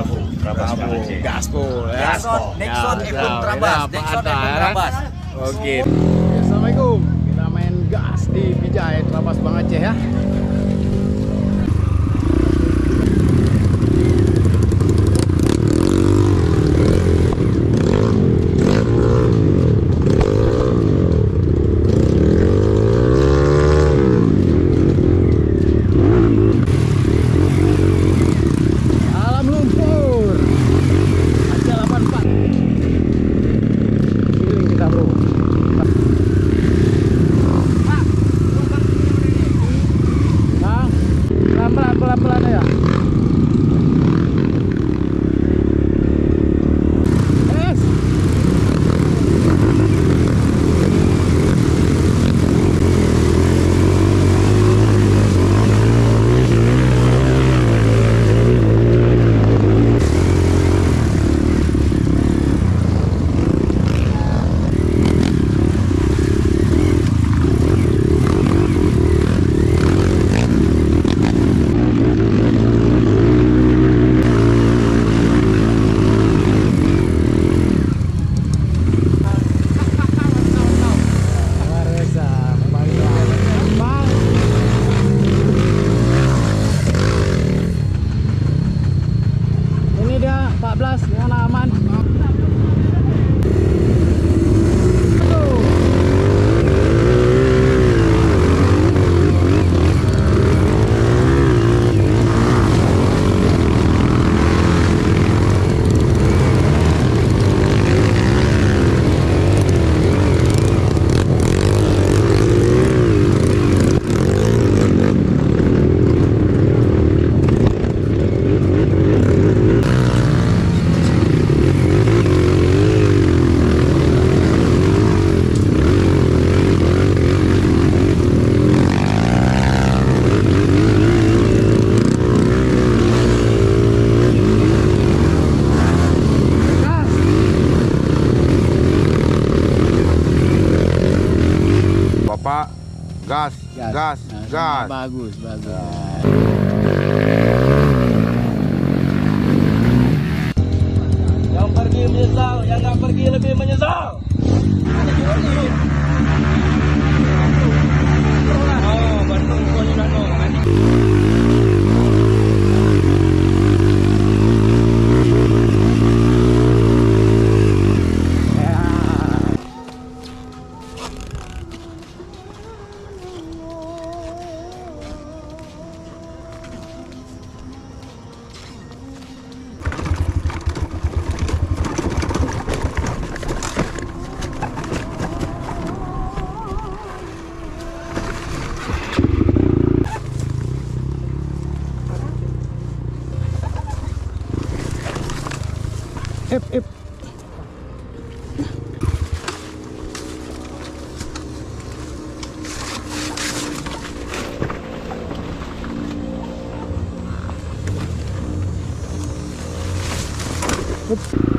bergabung Trabas Bang Aceh. Gaspol ya. Nexon Epon Trabas. Nexon Epon Trabas. Oke. Assalamualaikum. Kita main gas di Bijai Trabas Bang Aceh ya. Alam lumpur. Aceh 84. Giling kita, bro. Bang, pelan-pelan ya. Yes. Luar biasa. Bang. Ini dia 14 yang aman. Bapak, gas, gas, Nah, gas. bagus. Yang pergi menyesal, yang nggak pergi lebih menyesal. Oh, Bandung Kolidano. Ip. Up.